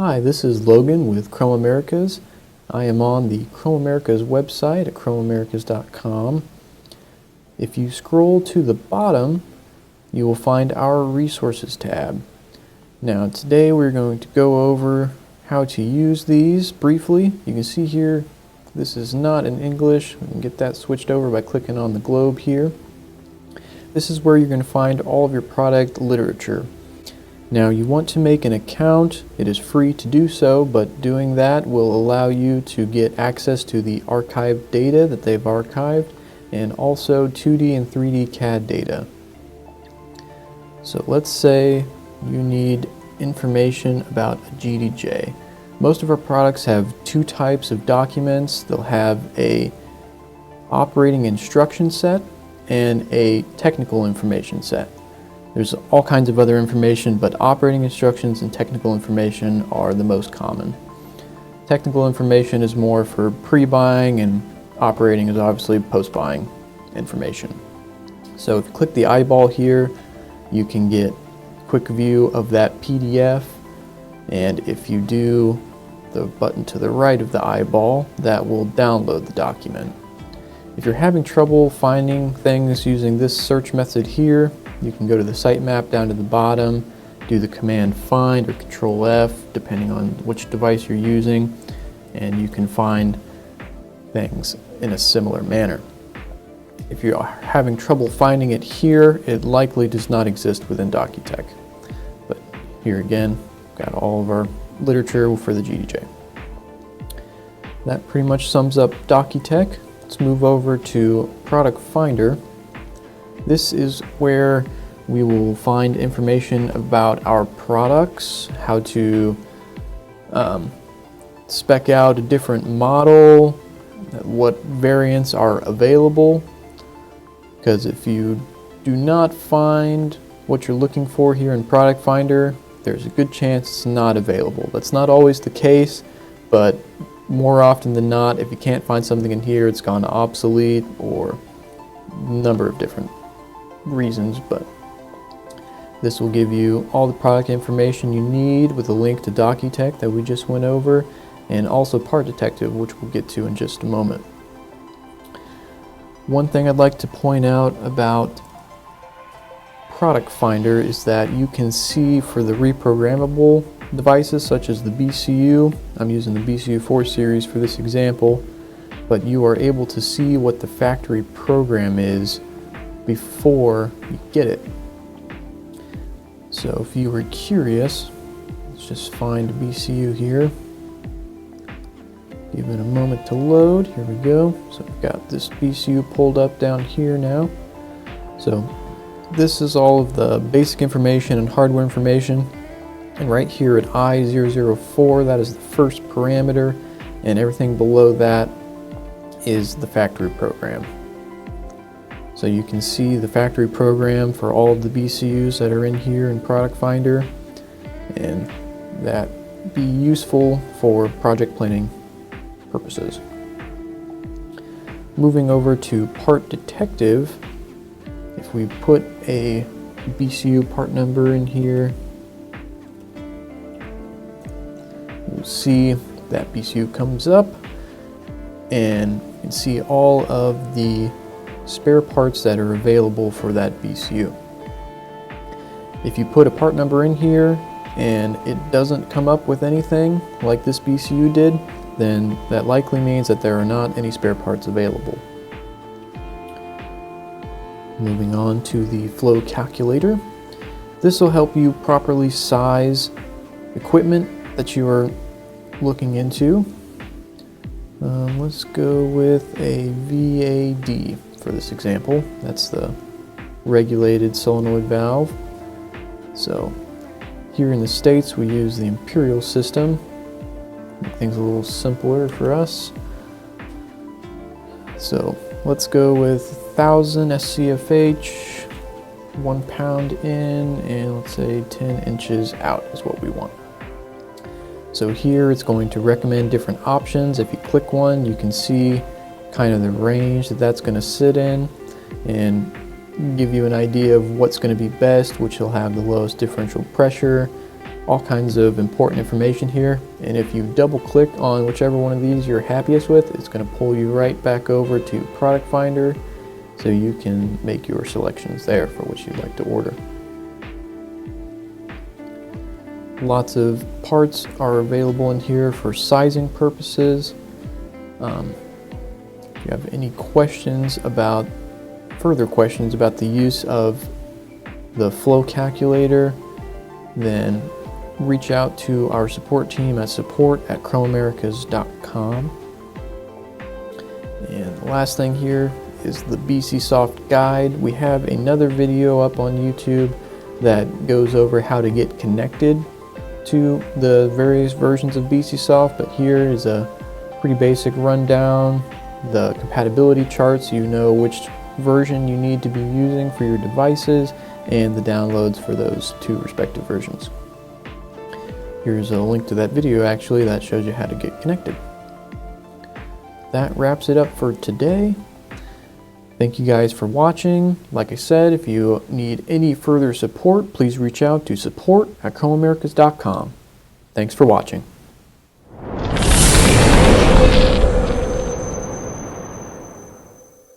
Hi, this is Logan with KromAmericas. I am on the KromAmericas website at KromAmericas.com. If you scroll to the bottom, you will find our Resources tab. Now today we're going to go over how to use these briefly. You can see here this is not in English. We can get that switched over by clicking on the globe here. This is where you're going to find all of your product literature. Now you want to make an account. It is free to do so, but doing that will allow you to get access to the archived data that they've archived and also 2D and 3D CAD data. So let's say you need information about a GDJ. Most of our products have two types of documents. They'll have a operating instruction set and a technical information set. There's all kinds of other information, but operating instructions and technical information are the most common. Technical information is more for pre-buying, and operating is obviously post-buying information. So if you click the eyeball here, you can get a quick view of that PDF, and if you do the button to the right of the eyeball, that will download the document. If you're having trouble finding things using this search method here, you can go to the sitemap down to the bottom, do the command find or control F depending on which device you're using, and you can find things in a similar manner. If you're having trouble finding it here, it likely does not exist within Docutech. But here again, got all of our literature for the GDJ. That pretty much sums up Docutech. Let's move over to Product Finder. This is where we will find information about our products, how to spec out a different model, what variants are available. Because if you do not find what you're looking for here in Product Finder, there's a good chance it's not available. That's not always the case, but more often than not, if you can't find something in here, it's gone obsolete or a number of different reasons, but this will give you all the product information you need with a link to Docutech that we just went over, and also Part Detective, which we'll get to in just a moment. One thing I'd like to point out about Product Finder is that you can see for the reprogrammable devices such as the BCU, I'm using the BCU 4 series for this example, but you are able to see what the factory program is before you get it. So if you were curious, let's just find BCU here. Give it a moment to load. Here we go. So I've got this BCU pulled up down here now. So this is all of the basic information and hardware information. And right here at I004, that is the first parameter, and everything below that is the factory program. So you can see the factory program for all of the BCUs that are in here in Product Finder, and that be useful for project planning purposes. Moving over to Part Detective, if we put a BCU part number in here, you'll see that BCU comes up, and you can see all of the spare parts that are available for that BCU. If you put a part number in here and it doesn't come up with anything like this BCU did, then that likely means that there are not any spare parts available. Moving on to the flow calculator. This will help you properly size equipment that you are looking into. Let's go with a VAD for this example. That's the regulated solenoid valve. So here in the States we use the imperial system. Make things a little simpler for us. So let's go with 1000 SCFH, 1 pound in, and let's say 10 inches out is what we want. So here it's going to recommend different options. If you click one, you can see kind of the range that that's going to sit in and give you an idea of what's going to be best, which will have the lowest differential pressure, all kinds of important information here, and if you double click on whichever one of these you're happiest with, it's going to pull you right back over to Product Finder so you can make your selections there for which you'd like to order. Lots of parts are available in here for sizing purposes. If you have any further questions about the use of the flow calculator, then reach out to our support team at support@KromAmericas.com. And the last thing here is the BCsoft guide. We have another video up on YouTube that goes over how to get connected to the various versions of BCsoft, but here is a pretty basic rundown, the compatibility charts, so you know which version you need to be using for your devices, and the downloads for those two respective versions. Here's a link to that video actually that shows you how to get connected. That wraps it up for today. Thank you guys for watching. Like I said, if you need any further support, please reach out to support@KromAmericas.com. Thanks for watching.